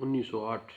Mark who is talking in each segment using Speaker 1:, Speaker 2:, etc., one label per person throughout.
Speaker 1: 1908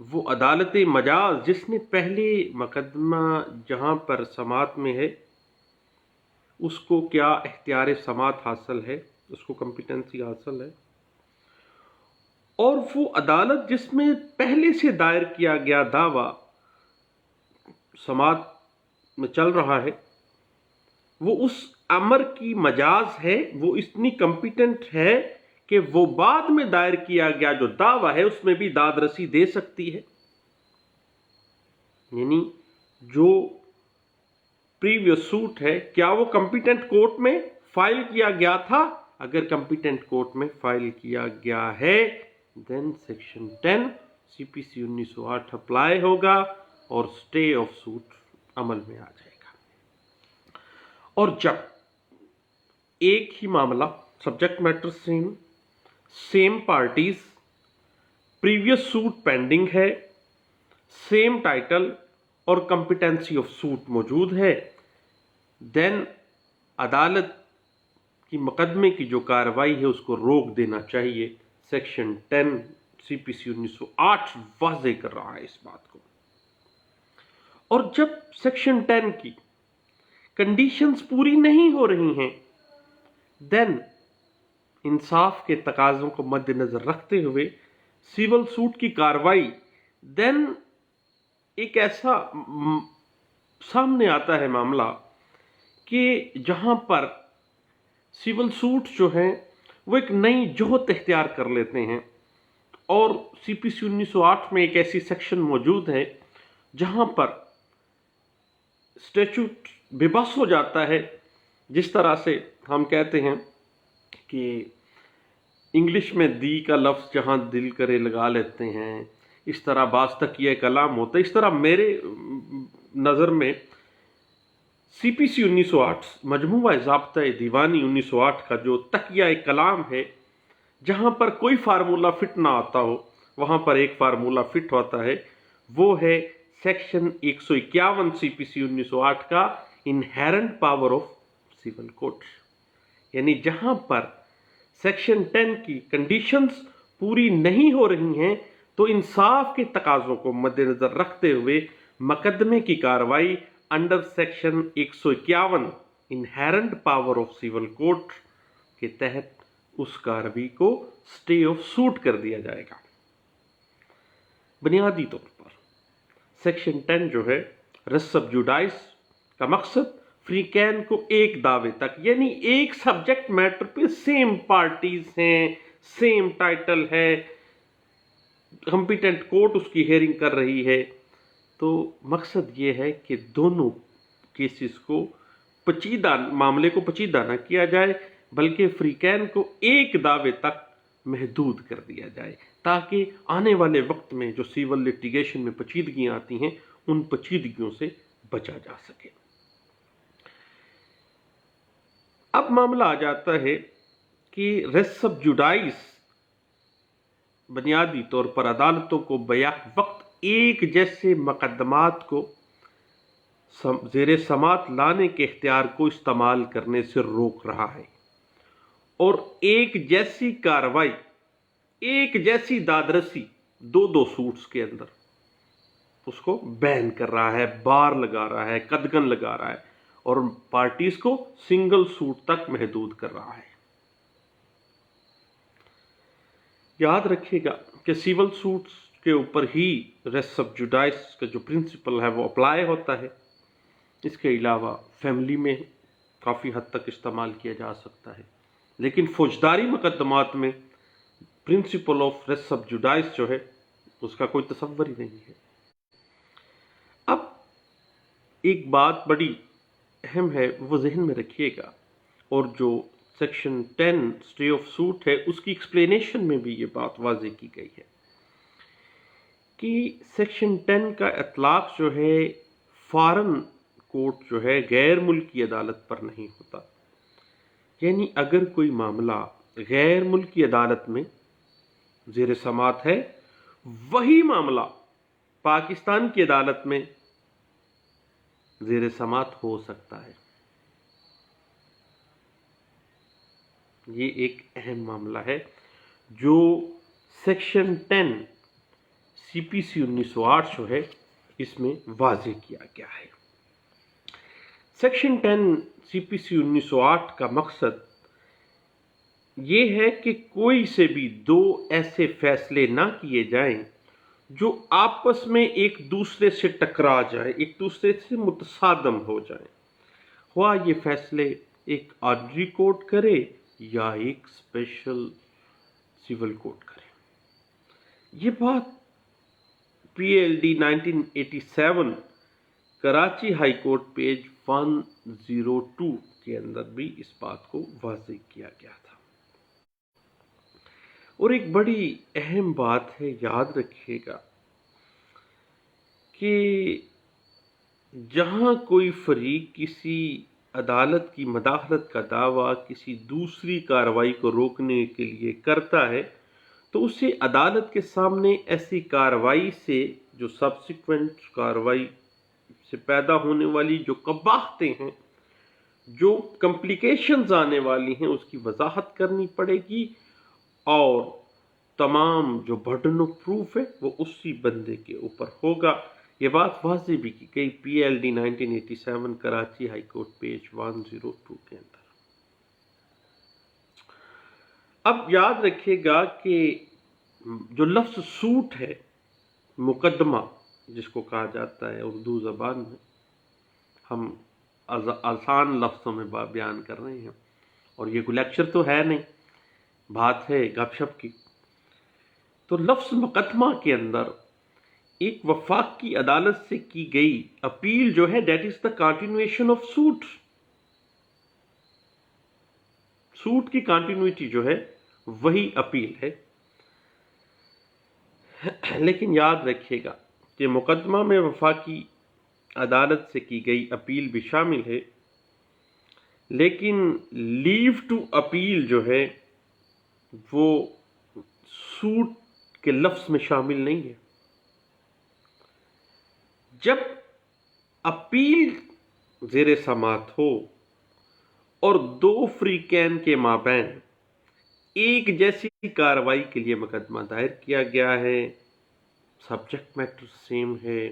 Speaker 1: وہ عدالت مجاز جس نے پہلے مقدمہ جہاں پر سماعت میں ہے اس کو کیا اختیار سماعت حاصل ہے، اس کو کمپیٹنسی حاصل ہے، اور وہ عدالت جس میں پہلے سے دائر کیا گیا دعویٰ سماعت میں چل رہا ہے وہ اس امر کی مجاز ہے، وہ اتنی کمپیٹنٹ ہے کہ وہ بعد میں دائر کیا گیا جو دعویٰ ہے اس میں بھی داد رسی دے سکتی ہے. یعنی جو پریویس سوٹ ہے کیا وہ کمپیٹنٹ کورٹ میں فائل کیا گیا تھا؟ اگر کمپیٹنٹ کورٹ میں فائل کیا گیا ہے دین سیکشن 10 سی پی سی 1908 اپلائی ہوگا اور سٹے آف سوٹ عمل میں آ جائے گا. اور جب ایک ہی معاملہ subject matter same parties, previous suit pending ہے، سیم ٹائٹل اور کمپیٹنسی آف سوٹ موجود ہے، دین عدالت کی مقدمے کی جو کارروائی ہے اس کو روک دینا چاہیے. سیکشن 10 سی پی سی 1908 واضح کر رہا ہے اس بات کو. اور جب سیکشن 10 کی کنڈیشنز پوری نہیں ہو رہی ہیں دین انصاف کے تقاضوں کو مد نظر رکھتے ہوئے سیول سوٹ کی کارروائی دین ایک ایسا سامنے آتا ہے معاملہ کہ جہاں پر سیول سوٹ جو ہیں وہ ایک نئی جہت اختیار کر لیتے ہیں، اور سی پی سی 1908 میں ایک ایسی سیکشن موجود ہے جہاں پر اسٹیچوٹ بے بس ہو جاتا ہے. جس طرح سے ہم کہتے ہیں کہ انگلش میں دی کا لفظ جہاں دل کرے لگا لیتے ہیں، اس طرح بعض تکیہ کلام ہوتا ہے. اس طرح میرے نظر میں سی پی سی 1908 مجموعہ ضابطہ دیوانی 1908 کا جو تکیہ کلام ہے، جہاں پر کوئی فارمولہ فٹ نہ آتا ہو وہاں پر ایک فارمولہ فٹ ہوتا ہے، وہ ہے سیکشن 151 سی پی سی 1908 کا inherent power of civil code. یعنی جہاں پر سیکشن 10 کی کنڈیشنز پوری نہیں ہو رہی ہیں تو انصاف کے تقاضوں کو مد نظر رکھتے ہوئے مقدمے کی کارروائی under section 151 inherent power of civil code کے تحت اس کارروائی کو سٹے آف سوٹ کر دیا جائے گا. بنیادی طور پر سیکشن 10 جو ہے ریس سب جوڈائس کا مقصد فریقین کو ایک دعوے تک، یعنی ایک سبجیکٹ میٹر پہ سیم پارٹیز ہیں، سیم ٹائٹل ہے، کمپیٹنٹ کورٹ اس کی ہیئرنگ کر رہی ہے، تو مقصد یہ ہے کہ دونوں کیسز کو معاملے کو پیچیدہ نہ کیا جائے بلکہ فریقین کو ایک دعوے تک محدود کر دیا جائے تاکہ آنے والے وقت میں جو سیول لٹیگیشن میں پیچیدگیاں آتی ہیں ان پیچیدگیوں سے بچا جا سکے. اب معاملہ آ جاتا ہے کہ ریس سب جوڈائس بنیادی طور پر عدالتوں کو بیک وقت ایک جیسے مقدمات کو زیر سماعت لانے کے اختیار کو استعمال کرنے سے روک رہا ہے، اور ایک جیسی کارروائی، ایک جیسی دادرسی دو سوٹس کے اندر اس کو بین کر رہا ہے، بار لگا رہا ہے، قدغن لگا رہا ہے، اور پارٹیز کو سنگل سوٹ تک محدود کر رہا ہے. یاد رکھیے گا کہ سیول سوٹس کے اوپر ہی ریس سب جوڈائس کا جو پرنسپل ہے وہ اپلائی ہوتا ہے. اس کے علاوہ فیملی میں کافی حد تک استعمال کیا جا سکتا ہے، لیکن فوجداری مقدمات میں پرنسپل آف ریس سب جوڈائس جو ہے اس کا کوئی تصور ہی نہیں ہے. اب ایک بات بڑی اہم ہے وہ ذہن میں رکھیے گا، اور جو سیکشن 10 سٹے آف سوٹ ہے اس کی ایکسپلینیشن میں بھی یہ بات واضح کی گئی ہے کہ سیکشن 10 کا اطلاق جو ہے فارن کورٹ جو ہے غیر ملکی عدالت پر نہیں ہوتا. یعنی اگر کوئی معاملہ غیر ملکی عدالت میں زیر سماعت ہے وہی معاملہ پاکستان کی عدالت میں زیر سماعت ہو سکتا ہے. یہ ایک اہم معاملہ ہے جو سیکشن 10 CPC 1908 جو ہے اس میں واضح کیا گیا ہے۔ سیکشن 10 CPC 1908 کا مقصد یہ ہے کہ کوئی سے بھی دو ایسے فیصلے نہ کیے جائیں جو آپس میں ایک دوسرے سے ٹکرا جائیں، ایک دوسرے سے متصادم ہو جائیں، خواہ یہ فیصلے ایک آرڈنری کورٹ کرے یا ایک اسپیشل سول کورٹ کرے۔ یہ بات PLD 1987 Karachi high court page 102 کے اندر بھی اس بات کو واضح کیا گیا تھا۔ اور ایک بڑی اہم بات ہے، یاد رکھیے گا کہ جہاں کوئی فریق کسی عدالت کی مداخلت کا دعویٰ کسی دوسری کارروائی کو روکنے کے لیے کرتا ہے تو اسے عدالت کے سامنے ایسی کارروائی سے جو سبسیکوینٹ کارروائی سے پیدا ہونے والی جو قباحتیں ہیں، جو کمپلیکیشنز آنے والی ہیں، اس کی وضاحت کرنی پڑے گی، اور تمام جو برڈن آف پروف ہے وہ اسی بندے کے اوپر ہوگا۔ یہ بات واضح بھی کی گئی PLD 1987 Karachi high court page 102 کے اندر۔ اب یاد رکھیے گا کہ جو لفظ سوٹ ہے، مقدمہ جس کو کہا جاتا ہے اردو زبان میں، ہم آسان لفظوں میں بیان کر رہے ہیں، اور یہ کوئی لیکچر تو ہے نہیں، بات ہے گپ شپ کی۔ تو لفظ مقدمہ کے اندر ایک وفاقی عدالت سے کی گئی اپیل جو ہے that is the continuation of suit, suit کی کنٹینیوٹی جو ہے وہی اپیل ہے۔ لیکن یاد رکھیے گا کہ مقدمہ میں وفاقی عدالت سے کی گئی اپیل بھی شامل ہے، لیکن لیو ٹو اپیل جو ہے وہ سوٹ کے لفظ میں شامل نہیں ہے۔ جب اپیل زیر سماعت ہو اور دو فریقین کے مابین ایک جیسی کارروائی کے لیے مقدمہ دائر کیا گیا ہے، سبجیکٹ میٹر سیم ہے،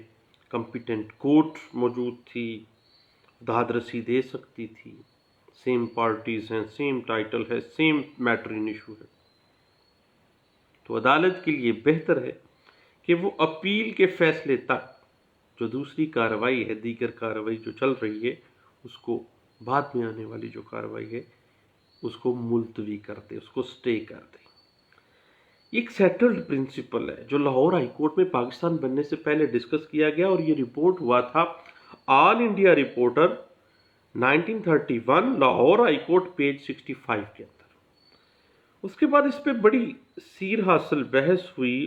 Speaker 1: کمپیٹنٹ کورٹ موجود تھی، داد رسی دے سکتی تھی، سیم پارٹیز ہیں، سیم ٹائٹل ہے، سیم میٹر ان ایشو ہے، تو عدالت کے لیے بہتر ہے کہ وہ اپیل کے فیصلے تک جو دوسری کارروائی ہے، دیگر کارروائی جو چل رہی ہے، اس کو بعد میں آنے والی جو کارروائی ہے اس کو ملتوی کر دے، اس کو سٹے کر دے۔ ایک سیٹلڈ پرنسپل ہے جو لاہور ہائی کورٹ میں پاکستان بننے سے پہلے ڈسکس کیا گیا، اور یہ رپورٹ ہوا تھا all India reporter 1931 Lahore high court page 65 کے اندر۔ اس کے بعد اس پہ بڑی سیر حاصل بحث ہوئی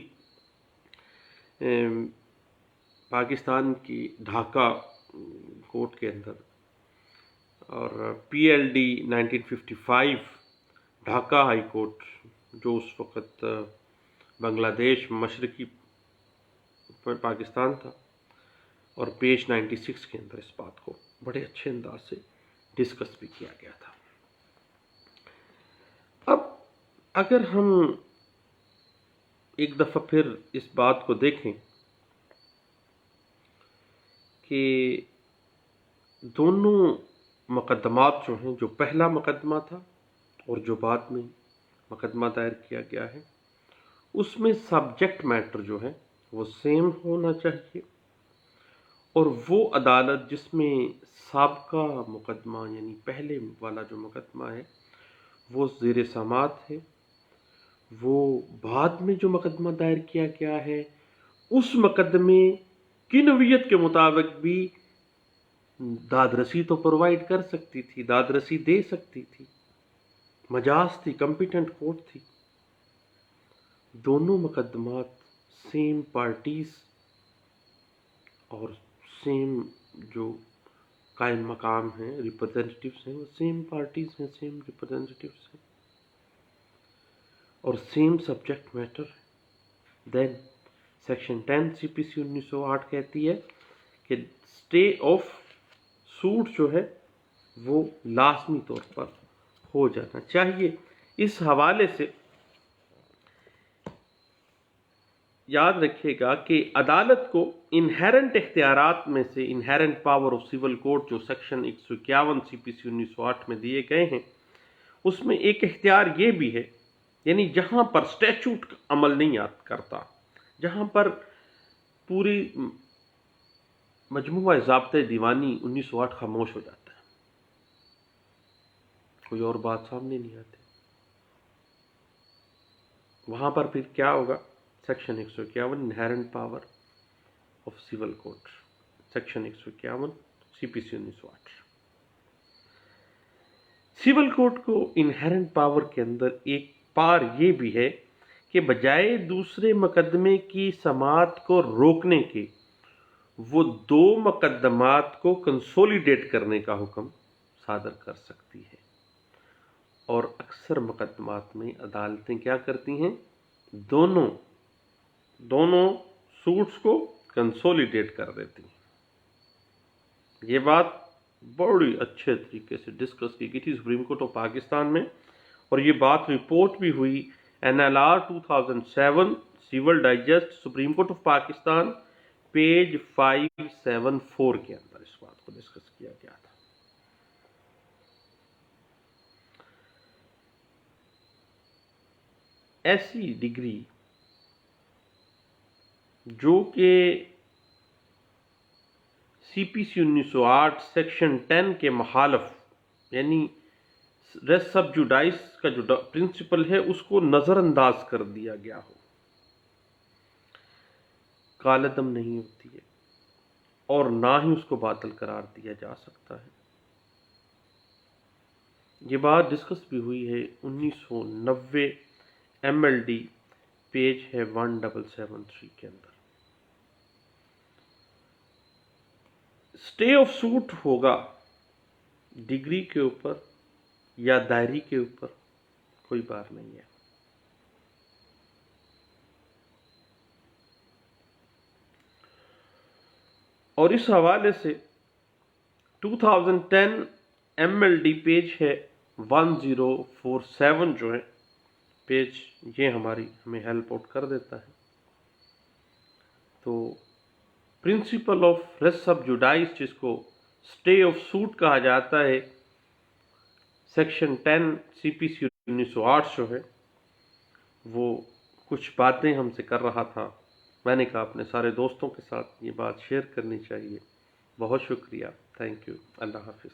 Speaker 1: پاکستان کی ڈھاکہ کورٹ کے اندر، اور PLD 1955 ڈھاکہ ہائی کورٹ جو اس وقت بنگلہ دیش مشرقی پاکستان تھا، اور پیج 96 کے اندر اس بات کو بڑے اچھے انداز سے ڈسکس بھی کیا گیا تھا۔ اب اگر ہم ایک دفعہ پھر اس بات کو دیکھیں کہ دونوں مقدمات جو ہیں، جو پہلا مقدمہ تھا اور جو بعد میں مقدمہ دائر کیا گیا ہے، اس میں سبجیکٹ میٹر جو ہے وہ سیم ہونا چاہیے، اور وہ عدالت جس میں سابقہ مقدمہ یعنی پہلے والا جو مقدمہ ہے وہ زیر سماعت ہے، وہ بعد میں جو مقدمہ دائر کیا گیا ہے اس مقدمے کی نوعیت کے مطابق بھی داد رسی تو پرووائڈ کر سکتی تھی، داد رسی دے سکتی تھی، مجاز تھی، کمپیٹنٹ کورٹ تھی۔ دونوں مقدمات سیم پارٹیز اور سیم جو قائم مقام ہیں، ریپرزینٹیوز ہیں، وہ سیم پارٹیز ہیں، سیم ریپرزینٹیوز ہیں، اور سیم سبجیکٹ میٹر ہے۔ دین سیکشن 10 CPC 1908 کہتی ہے کہ اسٹے آف سوٹ جو ہے وہ لازمی طور پر ہو جانا چاہیے۔ اس حوالے سے یاد رکھیے گا کہ عدالت کو انہیرنٹ اختیارات میں سے inherent power of civil code جو سیکشن 151 CPC 1908 میں دیے گئے ہیں، اس میں ایک اختیار یہ بھی ہے، یعنی جہاں پر اسٹیچوٹ عمل نہیں کرتا، جہاں پر پوری مجموعہ ضابطۂ دیوانی 1908 خاموش ہو جاتا ہے، کوئی اور بات سامنے نہیں آتی، وہاں پر پھر کیا ہوگا؟ Section 151 inherent power of civil code, section 151 CPC 1908۔ Civil code کو انہیرنٹ پاور کے اندر ایک پار یہ بھی ہے کہ بجائے دوسرے مقدمے کی سماعت کو روکنے کے وہ دو مقدمات کو کنسولیڈیٹ کرنے کا حکم صادر کر سکتی ہے، اور اکثر مقدمات میں عدالتیں کیا کرتی ہیں؟ دونوں سوٹس کو کنسولیڈیٹ کر دیتی ہیں۔ یہ بات بڑی اچھے طریقے سے ڈسکس کی گئی تھی سپریم کورٹ آف پاکستان میں، اور یہ بات رپورٹ بھی ہوئی NLR 2007 civil digest Supreme Court of Pakistan page 574 کے اندر اس بات کو ڈسکس کیا گیا تھا۔ ایسی ڈگری جو کہ CPC 1908 سیکشن 10 کے مخالف، یعنی ریس سب جوڈائس کا جو پرنسپل ہے اس کو نظر انداز کر دیا گیا ہو، کالعدم نہیں ہوتی ہے، اور نہ ہی اس کو باطل قرار دیا جا سکتا ہے۔ یہ بات ڈسکس بھی ہوئی ہے 1990 MLD پیج ہے 1773 کے اندر۔ اسٹے آف سوٹ ہوگا ڈگری کے اوپر یا دائری کے اوپر، کوئی بات نہیں ہے۔ اور اس حوالے سے 2010 MLD پیج ہے 1047 جو ہے پیج، یہ ہمیں ہیلپ آؤٹ کر دیتا ہے۔ تو پرنسپل آف ریس سب جوڈائس جس کو اسٹے آف سوٹ کہا جاتا ہے، سیکشن 10 CPC 1908 جو ہے، وہ کچھ باتیں ہم سے کر رہا تھا، میں نے کہا اپنے سارے دوستوں کے ساتھ یہ بات شیئر کرنی چاہیے۔ بہت شکریہ، تھینک یو، اللہ حافظ۔